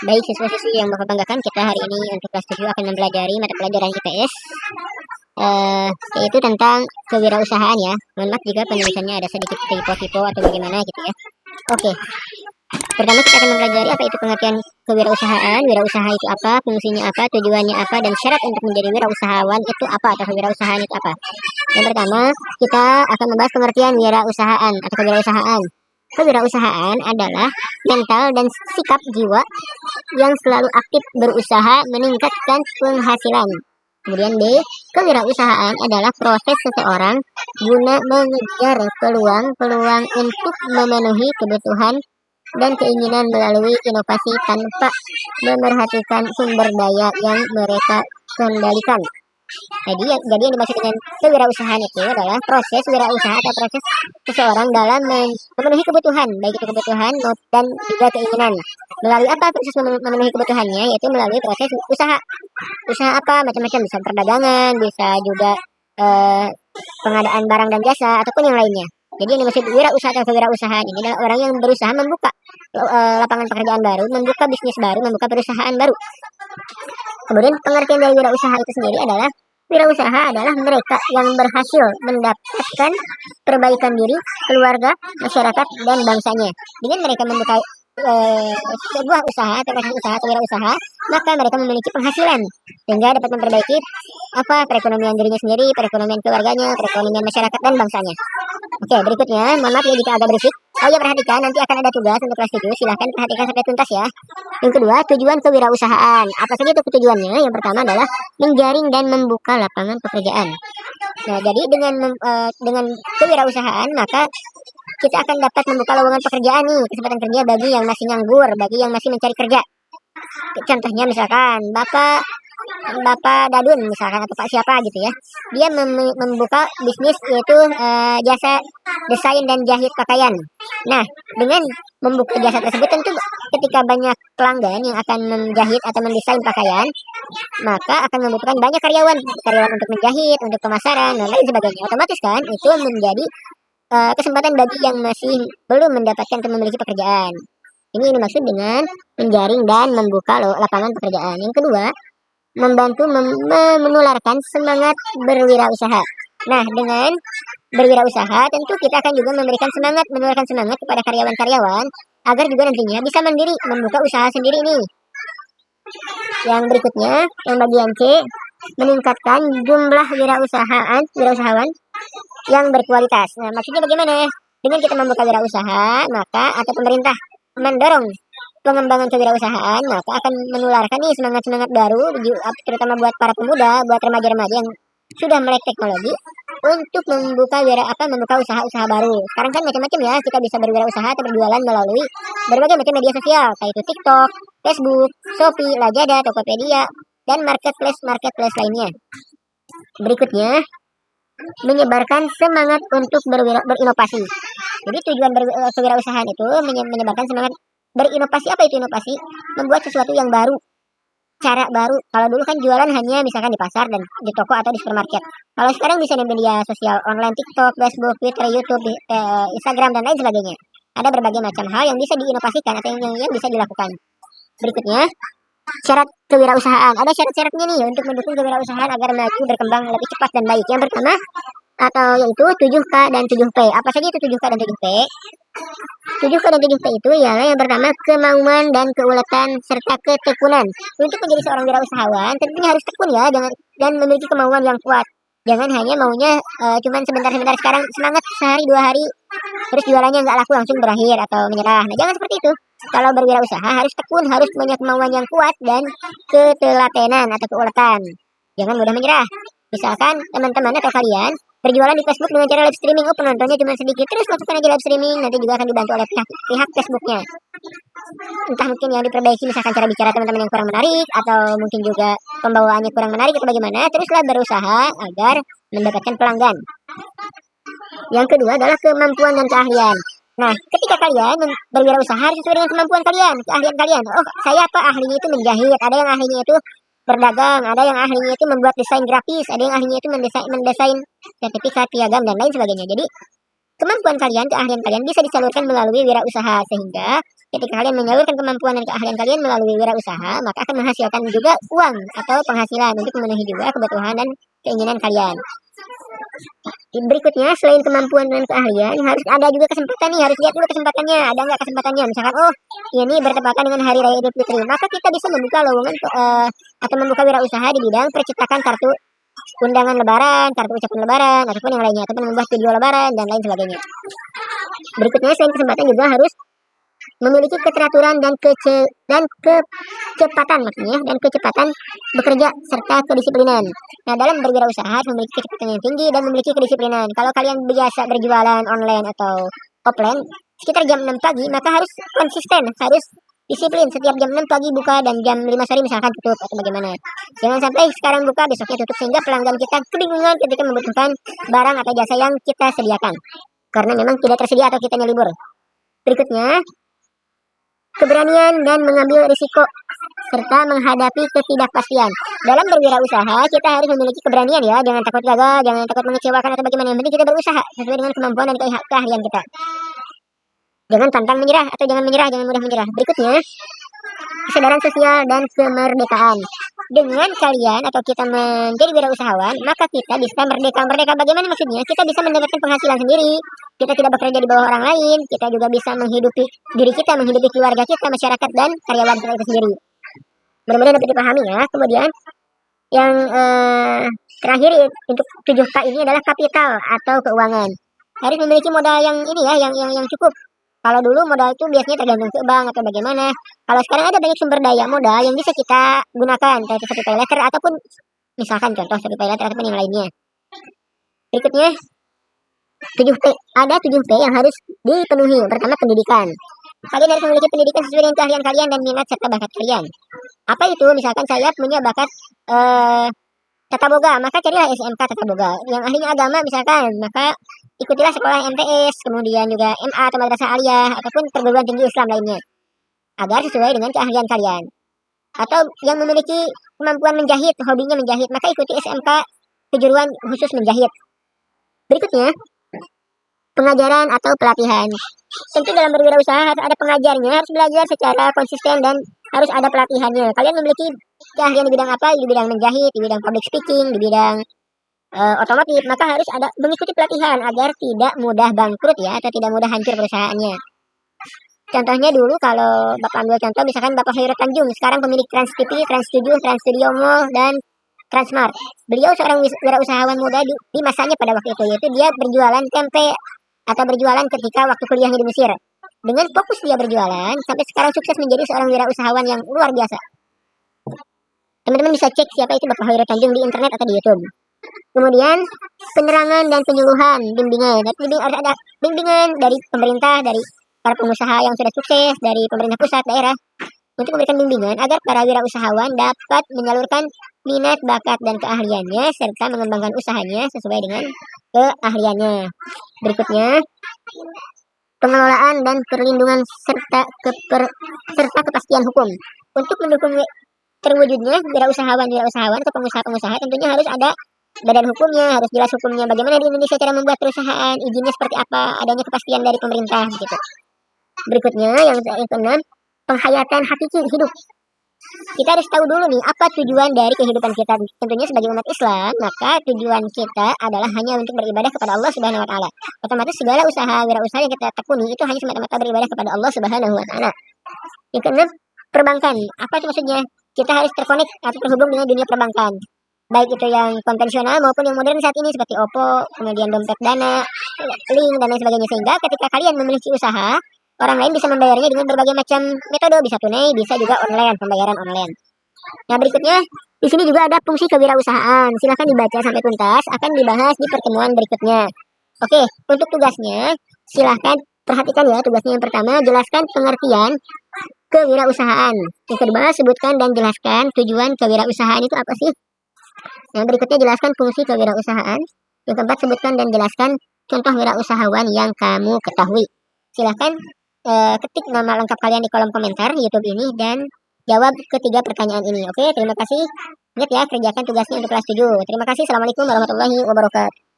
Baik siswa-siswi yang Bapak banggakan, kita hari ini untuk kelas 7 akan mempelajari mata pelajaran IPS, yaitu tentang kewirausahaan ya. Mohon maaf jika penulisannya ada sedikit typo-typo atau bagaimana gitu ya. Oke, pertama kita akan mempelajari apa itu pengertian kewirausahaan, wirausaha itu apa, fungsinya apa, tujuannya apa, dan syarat untuk menjadi wirausahawan itu apa atau kewirausahaan itu apa. Yang pertama, kita akan membahas pengertian wirausahaan atau kewirausahaan. Kewirausahaan adalah mental dan sikap jiwa yang selalu aktif berusaha meningkatkan penghasilan. Kemudian B, kewirausahaan adalah proses seseorang guna mengejar peluang-peluang untuk memenuhi kebutuhan dan keinginan melalui inovasi tanpa memerhatikan sumber daya yang mereka kendalikan. Jadi yang dimaksud dengan kewirausahaan itu adalah proses wirausaha atau proses seseorang dalam memenuhi kebutuhan, baik itu kebutuhan dan juga keinginan. Melalui apa proses memenuhi kebutuhannya? Yaitu melalui proses usaha. Usaha apa? Macam-macam, bisa perdagangan, bisa juga pengadaan barang dan jasa ataupun yang lainnya. Jadi yang dimaksud wirausaha atau kewirausahaan ini adalah orang yang berusaha membuka lapangan pekerjaan baru, membuka bisnis baru, membuka perusahaan baru. Kemudian pengertian dari wirausaha itu sendiri adalah wirausaha adalah mereka yang berhasil mendapatkan perbaikan diri, keluarga, masyarakat, dan bangsanya. Dengan mereka membuka sebuah usaha atau usaha atau wirausaha, maka mereka memiliki penghasilan sehingga dapat memperbaiki perekonomian dirinya sendiri, perekonomian keluarganya, perekonomian masyarakat, dan bangsanya. Oke, berikutnya, mohon maaf ya jika agak berisik. Oh ya, perhatikan, nanti akan ada tugas untuk kelas 7. Silahkan perhatikan sampai tuntas ya. Yang kedua, tujuan kewirausahaan. Apa saja itu tujuannya? Yang pertama adalah menjaring dan membuka lapangan pekerjaan. Nah, jadi dengan kewirausahaan, maka kita akan dapat membuka lowongan pekerjaan nih, kesempatan kerja bagi yang masih nganggur, bagi yang masih mencari kerja. Contohnya misalkan Bapak Dadun misalkan atau Pak siapa gitu ya, dia membuka bisnis yaitu jasa desain dan jahit pakaian. Nah, dengan membuka jasa tersebut tentu ketika banyak pelanggan yang akan menjahit atau mendesain pakaian, maka akan membutuhkan banyak karyawan untuk menjahit, untuk pemasaran dan lain sebagainya. Otomatis kan itu menjadi kesempatan bagi yang masih belum mendapatkan atau memiliki pekerjaan. Ini yang dimaksud dengan menjaring dan membuka lapangan pekerjaan. Yang kedua, membantu menularkan semangat berwirausaha. Nah, dengan berwirausaha tentu kita akan juga menularkan semangat kepada karyawan-karyawan agar juga nantinya bisa mandiri membuka usaha sendiri ini. Yang berikutnya, yang bagian C, meningkatkan jumlah wirausahawan yang berkualitas. Nah, maksudnya bagaimana? Dengan kita membuka wirausaha, maka atau pemerintah mendorong pengembangan kewirausahaan, maka akan menularkan nih semangat-semangat baru, terutama buat para pemuda, buat remaja-remaja yang sudah melek teknologi untuk membuka usaha-usaha baru. Sekarang kan macam-macam ya, kita bisa berwirausaha atau berjualan melalui berbagai macam media sosial, kayak itu TikTok, Facebook, Shopee, Lazada, Tokopedia, dan marketplace lainnya. Berikutnya, menyebarkan semangat untuk berinovasi. Jadi tujuan kewirausahaan itu menyebarkan semangat berinovasi. Apa itu inovasi? Membuat sesuatu yang baru, cara baru. Kalau dulu kan jualan hanya misalkan di pasar dan di toko atau di supermarket. Kalau sekarang bisa di media sosial online, TikTok, Facebook, Twitter, YouTube, Instagram, dan lain sebagainya. Ada berbagai macam hal yang bisa diinovasikan atau yang bisa dilakukan. Berikutnya, syarat kewirausahaan. Ada syarat-syaratnya nih untuk mendukung kewirausahaan agar maju, berkembang lebih cepat dan baik. Yang pertama, yaitu 7K dan 7P. Apa saja itu 7K dan 7P? 7K dan 7P itu ialah yang pertama kemauan dan keuletan serta ketekunan. Untuk menjadi seorang wirausahawan tentunya harus tekun ya, dan memiliki kemauan yang kuat. Jangan hanya maunya cuman sebentar-sebentar, sekarang semangat sehari 2 hari terus jualannya nggak laku langsung berakhir atau menyerah. Nah, jangan seperti itu. Kalau berwirausaha harus tekun, harus punya kemauan yang kuat dan ketelatenan atau keuletan. Jangan mudah menyerah. Misalkan teman-teman atau kalian berjualan di Facebook dengan cara live streaming, penontonnya cuma sedikit, terus lakukan aja live streaming, nanti juga akan dibantu oleh pihak Facebooknya. Entah mungkin yang diperbaiki misalkan cara bicara teman-teman yang kurang menarik, atau mungkin juga pembawaannya kurang menarik atau bagaimana, teruslah berusaha agar mendapatkan pelanggan. Yang kedua adalah kemampuan dan keahlian. Nah, ketika kalian berwirausaha harus sesuai dengan kemampuan kalian, keahlian kalian. Oh, saya ahlinya itu menjahit, ada yang ahlinya itu berdagang, ada yang ahlinya itu membuat desain grafis, ada yang ahlinya itu mendesain sertifikat, piagam, dan lain sebagainya. Jadi kemampuan kalian, keahlian kalian bisa disalurkan melalui wirausaha, sehingga Ketika kalian menyalurkan kemampuan dan keahlian kalian melalui wirausaha, maka akan menghasilkan juga uang atau penghasilan untuk memenuhi juga kebutuhan dan keinginan kalian. Berikutnya, selain kemampuan dan keahlian, harus ada juga kesempatan nih. Harus lihat dulu kesempatannya, ada nggak kesempatannya. Misalkan, oh ini bertepatan dengan Hari Raya Idul Fitri, maka kita bisa membuka lowongan atau membuka wirausaha di bidang percetakan kartu undangan lebaran, kartu ucapan lebaran, ataupun yang lainnya, ataupun membuat video lebaran dan lain sebagainya. Berikutnya, selain kesempatan juga harus memiliki keteraturan dan kecepatan maksudnya, dan kecepatan bekerja serta kedisiplinan. Nah, dalam berwirausaha harus memiliki kecepatan yang tinggi dan memiliki kedisiplinan. Kalau kalian biasa berjualan online atau offline sekitar jam 6 pagi, maka harus konsisten, harus disiplin. Setiap jam 6 pagi buka dan jam 5 sore misalkan tutup atau bagaimana. Jangan sampai sekarang buka besoknya tutup sehingga pelanggan kita kebingungan ketika membutuhkan barang atau jasa yang kita sediakan karena memang tidak tersedia atau kitanya libur. Berikutnya, keberanian dan mengambil risiko serta menghadapi ketidakpastian. Dalam berwirausaha kita harus memiliki keberanian ya, jangan takut gagal, jangan takut mengecewakan atau bagaimana. Yang penting kita berusaha sesuai dengan kemampuan dan keahlian kita. Jangan pantang menyerah atau jangan mudah menyerah. Berikutnya, kesadaran sosial dan kemerdekaan. Dengan kalian atau kita menjadi wirausahawan, maka kita bisa merdeka. Merdeka bagaimana maksudnya? Kita bisa mendapatkan penghasilan sendiri. Kita tidak bekerja di bawah orang lain. Kita juga bisa menghidupi diri kita, menghidupi keluarga kita, masyarakat, dan karyawan kita itu sendiri. Mudah-mudahan dapat dipahami ya. Kemudian yang terakhir untuk 7K ini adalah kapital atau keuangan. Harus memiliki modal yang ini ya, yang cukup. Kalau dulu modal itu biasanya tergantung ke bank atau bagaimana. Kalau sekarang ada banyak sumber daya modal yang bisa kita gunakan, seperti paylater ataupun misalkan contoh seperti paylater ataupun yang lainnya. Berikutnya 7P. Ada 7P yang harus dipenuhi. Pertama, pendidikan. Kalian harus memiliki pendidikan sesuai dengan keahlian kalian dan minat serta bakat kalian. Apa itu? Misalkan saya punya bakat tata boga, maka carilah SMK tata boga. Yang ahlinya agama misalkan, maka ikutilah sekolah MTS, kemudian juga MA atau madrasah aliyah ataupun perguruan tinggi Islam lainnya agar sesuai dengan keahlian kalian. Atau yang memiliki kemampuan menjahit, hobinya menjahit, maka ikuti SMK kejuruan khusus menjahit. Berikutnya, pengajaran atau pelatihan. Tentu dalam berwirausaha harus ada pengajarnya, harus belajar secara konsisten dan harus ada pelatihannya. Kalian memiliki keahlian di bidang apa? Di bidang menjahit, di bidang public speaking, di bidang otomotif, maka harus ada mengikuti pelatihan agar tidak mudah bangkrut ya, atau tidak mudah hancur perusahaannya. Contohnya dulu kalau Bapak ambil contoh misalkan Bapak Khairul Tanjung, sekarang pemilik Trans TV, Trans 7, Trans Studio Mall, dan Transmart. Beliau seorang wirausahawan muda di masanya pada waktu itu, yaitu dia berjualan tempe atau berjualan ketika waktu kuliahnya di Mesir. Dengan fokus dia berjualan, sampai sekarang sukses menjadi seorang wirausahawan yang luar biasa. Teman-teman bisa cek siapa itu Bapak Khairul Tanjung di internet atau di YouTube. Kemudian penerangan dan penyuluhan, bimbingan. Harus ada bimbingan dari pemerintah, dari para pengusaha yang sudah sukses, dari pemerintah pusat, daerah, untuk memberikan bimbingan agar para wirausahawan dapat menyalurkan minat, bakat, dan keahliannya serta mengembangkan usahanya sesuai dengan keahliannya. Berikutnya, pengelolaan dan perlindungan serta kepastian hukum. Untuk mendukung terwujudnya wirausahawan atau pengusaha-pengusaha, tentunya harus ada badan hukumnya, harus jelas hukumnya, bagaimana di Indonesia cara membuat perusahaan, izinnya seperti apa, adanya kepastian dari pemerintah gitu. Berikutnya yang keenam, penghayatan hakiki hidup. Kita harus tahu dulu nih apa tujuan dari kehidupan kita. Tentunya sebagai umat Islam, maka tujuan kita adalah hanya untuk beribadah kepada Allah Subhanahu wa taala. Otomatis segala usaha, wirausaha yang kita tekuni itu hanya semata-mata beribadah kepada Allah Subhanahu wa taala. Yang keenam, perbankan. Apa itu maksudnya? Kita harus terkonek atau terhubung dengan dunia perbankan. Baik itu yang konvensional maupun yang modern saat ini seperti OPPO, kemudian dompet Dana, Link, dan lain sebagainya. Sehingga ketika kalian memiliki usaha, orang lain bisa membayarnya dengan berbagai macam metode, bisa tunai, bisa juga online, pembayaran online. Nah, berikutnya di sini juga ada fungsi kewirausahaan. Silahkan dibaca sampai tuntas, akan dibahas di pertemuan berikutnya. Oke, untuk tugasnya silahkan perhatikan ya. Tugasnya yang pertama, jelaskan pengertian kewirausahaan. Yang kedua, sebutkan dan jelaskan tujuan kewirausahaan itu apa sih. Yang berikutnya, jelaskan fungsi kewirausahaan. Yang keempat, sebutkan dan jelaskan contoh wirausahawan yang kamu ketahui. Silahkan ketik nama lengkap kalian di kolom komentar YouTube ini dan jawab ketiga pertanyaan ini. Oke, terima kasih. Ingat ya, kerjakan tugasnya untuk kelas 7. Terima kasih. Assalamualaikum warahmatullahi wabarakatuh.